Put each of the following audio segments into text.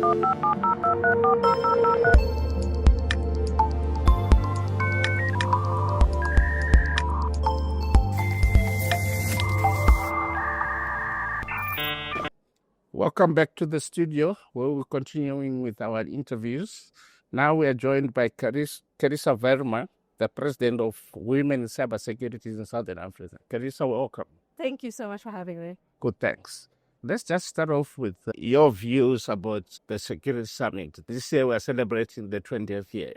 Welcome back to the studio, where we're continuing with our interviews. Now we are joined by Kerissa Varma, the president of Women in Cybersecurity in Southern Africa. Kerissa, welcome. Thank you so much for having me. Good, thanks. Let's just start off with your views about the Security Summit. This year we're celebrating the 20th year.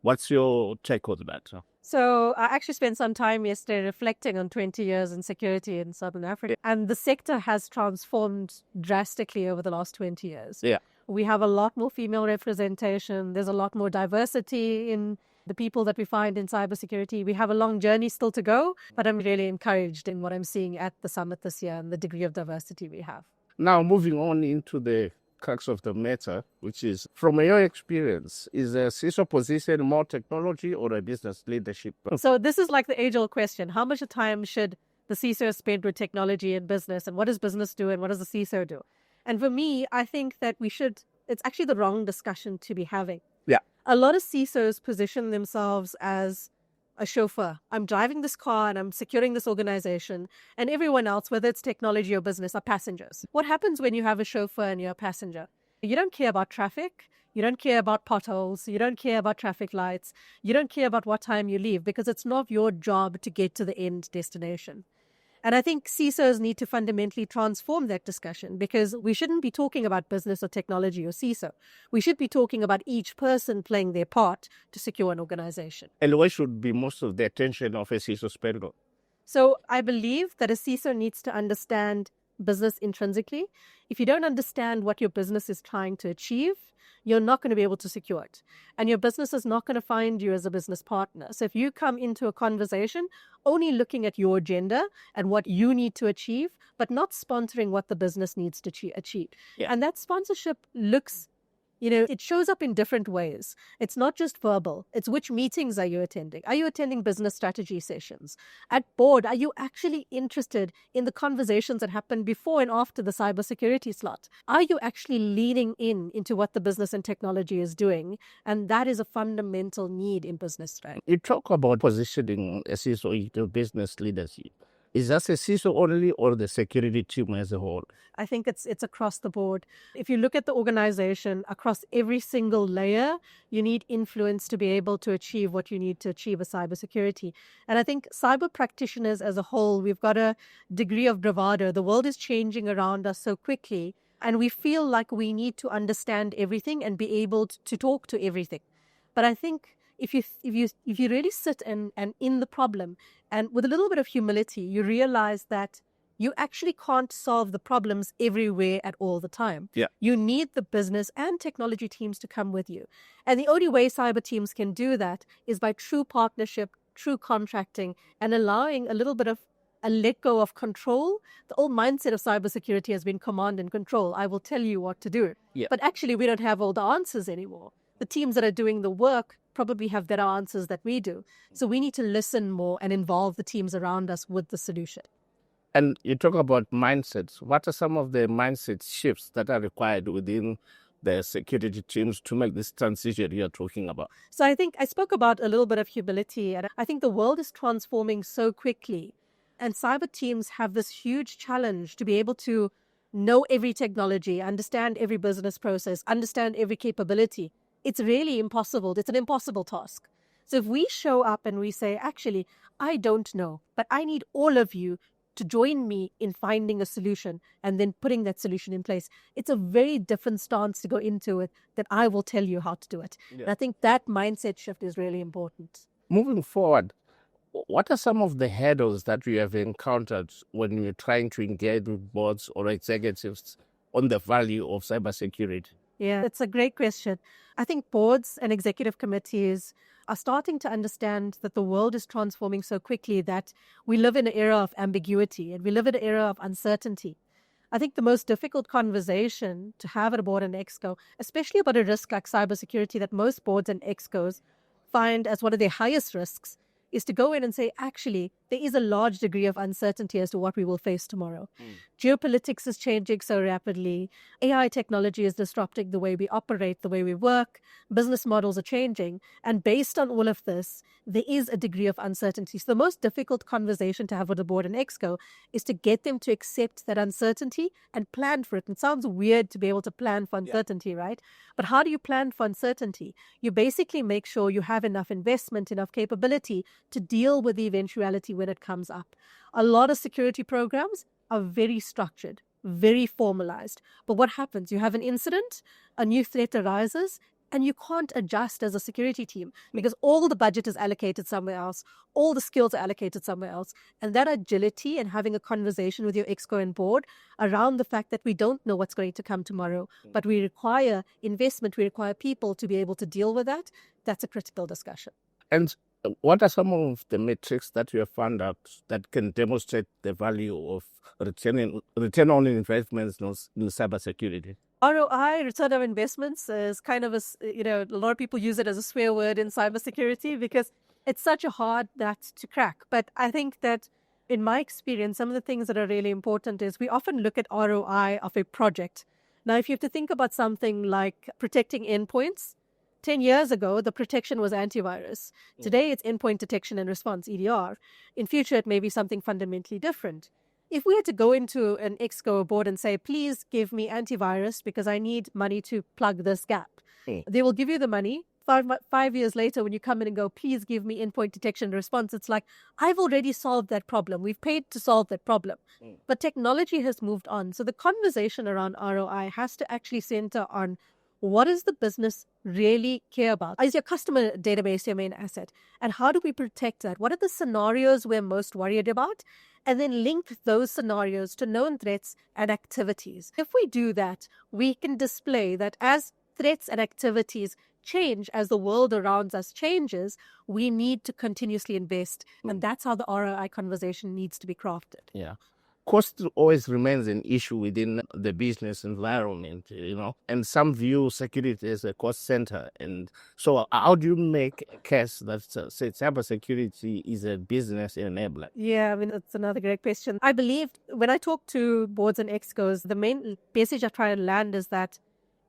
What's your take on that? So I actually spent some time yesterday reflecting on 20 years in security in Southern Africa. And the sector has transformed drastically over the last 20 years. Yeah. We have a lot more female representation. There's a lot more diversity in the people that we find in cybersecurity. We have a long journey still to go, but I'm really encouraged in what I'm seeing at the summit this year and the degree of diversity we have. Now, moving on into the crux of the matter, which is, from your experience, is a CISO position more technology or a business leadership? So this is like the age-old question. How much time should the CISO spend with technology and business? And what does business do and what does the CISO do? And for me, I think that it's actually the wrong discussion to be having. Yeah. A lot of CISOs position themselves as a chauffeur. I'm driving this car and I'm securing this organization, and everyone else, whether it's technology or business, are passengers. What happens when you have a chauffeur and you're a passenger? You don't care about traffic. You don't care about potholes. You don't care about traffic lights. You don't care about what time you leave, because it's not your job to get to the end destination. And I think CISOs need to fundamentally transform that discussion, because we shouldn't be talking about business or technology or CISO. We should be talking about each person playing their part to secure an organization. And where should be most of the attention of a CISO spent on? So I believe that a CISO needs to understand business intrinsically. If you don't understand what your business is trying to achieve, you're not going to be able to secure it. And your business is not going to find you as a business partner. So if you come into a conversation only looking at your agenda and what you need to achieve, but not sponsoring what the business needs to achieve. Yeah. And that sponsorship looks, it shows up in different ways. It's not just verbal. It's which meetings are you attending? Are you attending business strategy sessions? At board, are you actually interested in the conversations that happen before and after the cybersecurity slot? Are you actually leaning into what the business and technology is doing? And that is a fundamental need in business, right? You talk about positioning a CISO into business leadership. Is that a CISO only or the security team as a whole? I think it's across the board. If you look at the organization, across every single layer, you need influence to be able to achieve what you need to achieve with cybersecurity. And I think cyber practitioners as a whole, we've got a degree of bravado. The world is changing around us so quickly, and we feel like we need to understand everything and be able to talk to everything. But I think if you really sit and in the problem, and with a little bit of humility, you realize that you actually can't solve the problems everywhere at all the time. Yeah. You need the business and technology teams to come with you. And the only way cyber teams can do that is by true partnership, true contracting, and allowing a little bit of a let go of control. The whole mindset of cybersecurity has been command and control. I will tell you what to do. Yeah. But actually, we don't have all the answers anymore. The teams that are doing the work probably have better answers than we do. So we need to listen more and involve the teams around us with the solution. And you talk about mindsets. What are some of the mindset shifts that are required within the security teams to make this transition you're talking about? So I think I spoke about a little bit of humility, and I think the world is transforming so quickly. And cyber teams have this huge challenge to be able to know every technology, understand every business process, understand every capability. It's really impossible. It's an impossible task. So if we show up and we say, actually, I don't know, but I need all of you to join me in finding a solution and then putting that solution in place, it's a very different stance to go into it that I will tell you how to do it. Yeah. And I think that mindset shift is really important. Moving forward, what are some of the hurdles that you have encountered when you're trying to engage with boards or executives on the value of cybersecurity? Yeah, it's a great question. I think boards and executive committees are starting to understand that the world is transforming so quickly that we live in an era of ambiguity and we live in an era of uncertainty. I think the most difficult conversation to have at a board and exco, especially about a risk like cybersecurity that most boards and excos find as one of their highest risks, is to go in and say, actually, there is a large degree of uncertainty as to what we will face tomorrow. Geopolitics is changing so rapidly. AI technology is disrupting the way we operate, the way we work. Business models are changing. And based on all of this, there is a degree of uncertainty. So the most difficult conversation to have with the board and Exco is to get them to accept that uncertainty and plan for it. It sounds weird to be able to plan for uncertainty, right? But how do you plan for uncertainty? You basically make sure you have enough investment, enough capability to deal with the eventuality when it comes up. A lot of security programs are very structured, very formalized. But what happens? You have an incident, a new threat arises, and you can't adjust as a security team because all the budget is allocated somewhere else, all the skills are allocated somewhere else. And that agility and having a conversation with your Exco and board around the fact that we don't know what's going to come tomorrow, but we require investment, we require people to be able to deal with that, that's a critical discussion. And what are some of the metrics that you have found out that can demonstrate the value of return on investments in cybersecurity? ROI, return on investments, is kind of a lot of people use it as a swear word in cybersecurity because it's such a hard nut to crack. But I think that in my experience, some of the things that are really important is we often look at ROI of a project. Now, if you have to think about something like protecting endpoints, 10 years ago, the protection was antivirus. Today, it's endpoint detection and response, EDR. In future, it may be something fundamentally different. If we had to go into an Exco board and say, please give me antivirus because I need money to plug this gap, they will give you the money. 5 years later, when you come in and go, please give me endpoint detection and response, it's like, I've already solved that problem. We've paid to solve that problem. But technology has moved on. So the conversation around ROI has to actually center on what does the business really care about? Is your customer database your main asset? And how do we protect that? What are the scenarios we're most worried about? And then link those scenarios to known threats and activities. If we do that, we can display that as threats and activities change, as the world around us changes, we need to continuously invest. And that's how the ROI conversation needs to be crafted. Yeah. Cost always remains an issue within the business environment, and some view security as a cost center. And so how do you make a case that say cybersecurity is a business enabler? Yeah, I mean, that's another great question. I believe when I talk to boards and Excos, the main message I try and land is that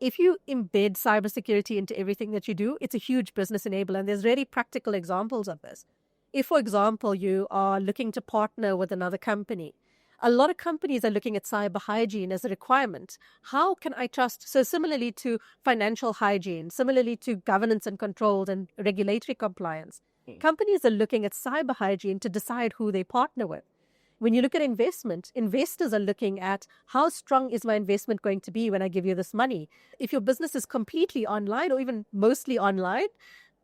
if you embed cybersecurity into everything that you do, it's a huge business enabler. And there's really practical examples of this. If, for example, you are looking to partner with another company, a lot of companies are looking at cyber hygiene as a requirement. How can I trust? So similarly to financial hygiene, similarly to governance and controls and regulatory compliance, companies are looking at cyber hygiene to decide who they partner with. When you look at investment, investors are looking at how strong is my investment going to be when I give you this money. If your business is completely online or even mostly online,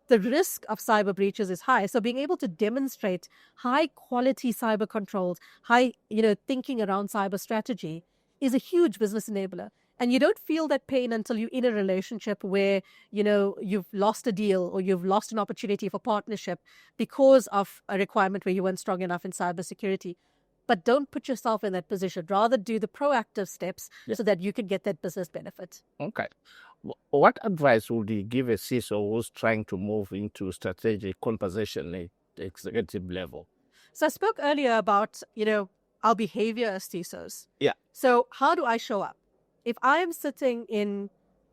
the risk of cyber breaches is high. So being able to demonstrate high quality cyber controls, high, thinking around cyber strategy is a huge business enabler. And you don't feel that pain until you're in a relationship where, you've lost a deal or you've lost an opportunity for partnership because of a requirement where you weren't strong enough in cybersecurity. But don't put yourself in that position. Rather do the proactive steps so that you can get that business benefit. Okay. What advice would you give a CISO who's trying to move into strategic conversation at the executive level? So I spoke earlier about, our behavior as CISOs. Yeah. So how do I show up? If I am sitting in,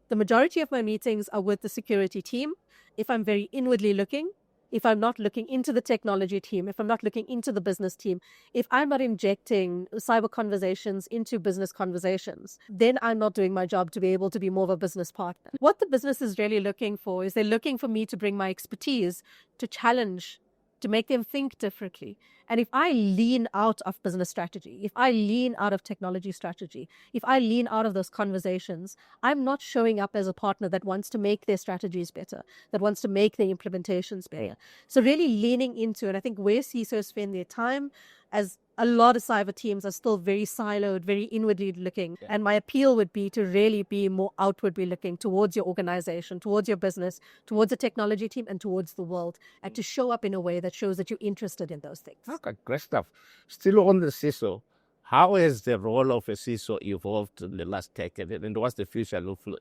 the majority of my meetings are with the security team, if I'm very inwardly looking, if I'm not looking into the technology team, if I'm not looking into the business team, if I'm not injecting cyber conversations into business conversations, then I'm not doing my job to be able to be more of a business partner. What the business is really looking for is they're looking for me to bring my expertise to challenge, to make them think differently. And if I lean out of business strategy, if I lean out of technology strategy, if I lean out of those conversations, I'm not showing up as a partner that wants to make their strategies better, that wants to make their implementations better. So really leaning into, and I think where CISOs spend their time, as a lot of cyber teams are still very siloed, very inwardly looking. Yeah. And my appeal would be to really be more outwardly looking towards your organization, towards your business, towards the technology team, and towards the world, and to show up in a way that shows that you're interested in those things. Okay, great stuff. Still on the CISO, how has the role of a CISO evolved in the last decade, and what's the future look like?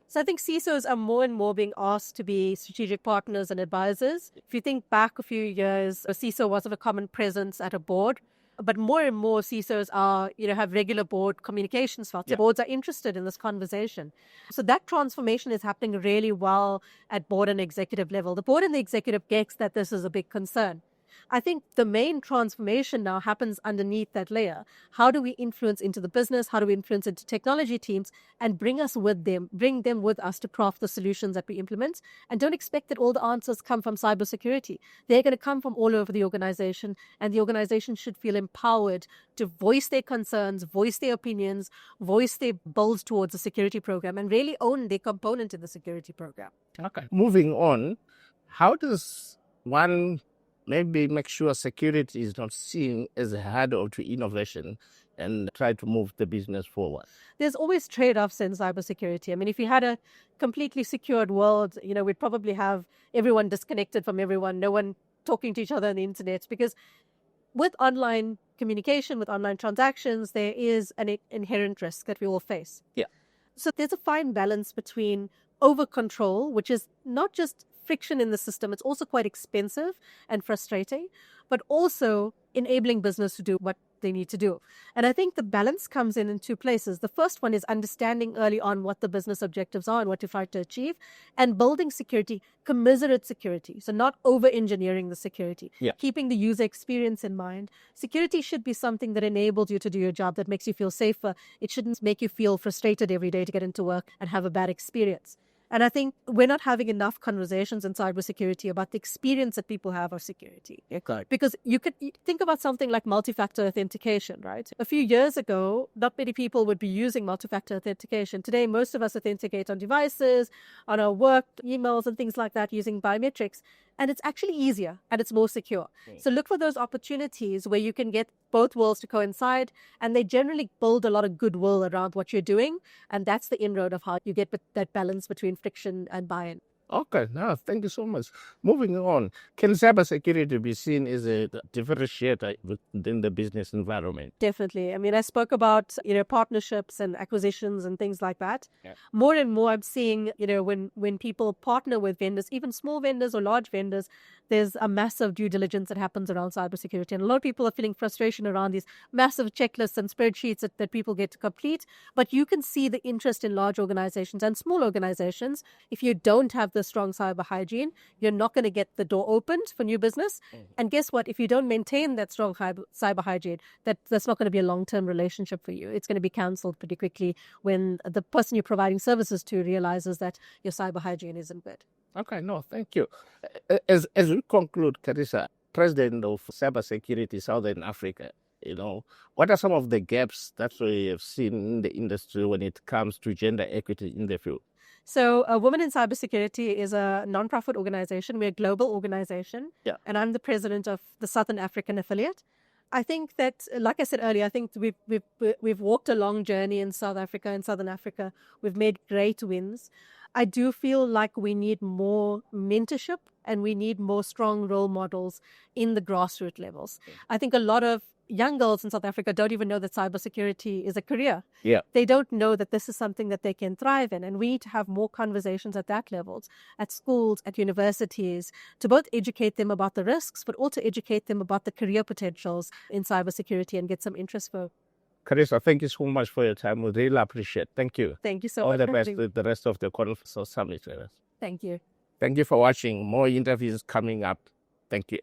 So I think CISOs are more and more being asked to be strategic partners and advisors. If you think back a few years, a CISO wasn't a common presence at a board, but more and more CISOs are, have regular board communications slots. Yeah. Boards are interested in this conversation. So that transformation is happening really well at board and executive level. The board and the executive gets that this is a big concern. I think the main transformation now happens underneath that layer. How do we influence into the business? How do we influence into technology teams and bring them with us to craft the solutions that we implement? And don't expect that all the answers come from cybersecurity. They're going to come from all over the organization, and the organization should feel empowered to voice their concerns, voice their opinions, voice their goals towards the security program, and really own their component in the security program. Okay. Moving on, how does one maybe make sure security is not seen as a hurdle to innovation and try to move the business forward? There's always trade-offs in cybersecurity. I mean, if you had a completely secured world, we'd probably have everyone disconnected from everyone, no one talking to each other on the internet, because with online communication, with online transactions, there is an inherent risk that we all face. Yeah. So there's a fine balance between over-control, which is not just friction in the system, it's also quite expensive and frustrating, but also enabling business to do what they need to do. And I think the balance comes in two places. The first one is understanding early on what the business objectives are and what you're trying to achieve, and building security, commensurate security. So not over-engineering the security, keeping the user experience in mind. Security should be something that enables you to do your job, that makes you feel safer. It shouldn't make you feel frustrated every day to get into work and have a bad experience. And I think we're not having enough conversations in cybersecurity about the experience that people have of security. Okay. Because you think about something like multi-factor authentication, right? A few years ago, not many people would be using multi-factor authentication. Today, most of us authenticate on devices, on our work, emails, and things like that using biometrics. And it's actually easier and it's more secure. So look for those opportunities where you can get both worlds to coincide, and they generally build a lot of goodwill around what you're doing. And that's the inroad of how you get that balance between friction and buy-in. Okay, no, thank you so much. Moving on, can cybersecurity be seen as a differentiator within the business environment? Definitely. I mean, I spoke about, partnerships and acquisitions and things like that. Yeah. More and more I'm seeing, when people partner with vendors, even small vendors or large vendors, there's a massive due diligence that happens around cybersecurity. And a lot of people are feeling frustration around these massive checklists and spreadsheets that people get to complete. But you can see the interest in large organizations and small organizations. If you don't have the strong cyber hygiene, you're not going to get the door opened for new business. And guess what? If you don't maintain that strong cyber hygiene, that's not going to be a long-term relationship for you. It's going to be cancelled pretty quickly when the person you're providing services to realizes that your cyber hygiene isn't good. Okay, no, thank you. As we conclude, Kerissa, President of Cybersecurity Southern Africa, what are some of the gaps that we have seen in the industry when it comes to gender equity in the field? So Women in Cybersecurity is a non-profit organization. We're a global organization. Yeah. And I'm the president of the Southern African affiliate. I think that, like I said earlier, I think we've walked a long journey in South Africa and Southern Africa. We've made great wins. I do feel like we need more mentorship and we need more strong role models in the grassroots levels. I think a lot of young girls in South Africa don't even know that cybersecurity is a career. Yeah. They don't know that this is something that they can thrive in. And we need to have more conversations at that levels, at schools, at universities, to both educate them about the risks, but also educate them about the career potentials in cybersecurity and get some interest for. Kerissa, thank you so much for your time. We really appreciate it. Thank you. Thank you so All much. the best with the rest of the conference or summit. Thank you. Thank you for watching. More interviews coming up. Thank you.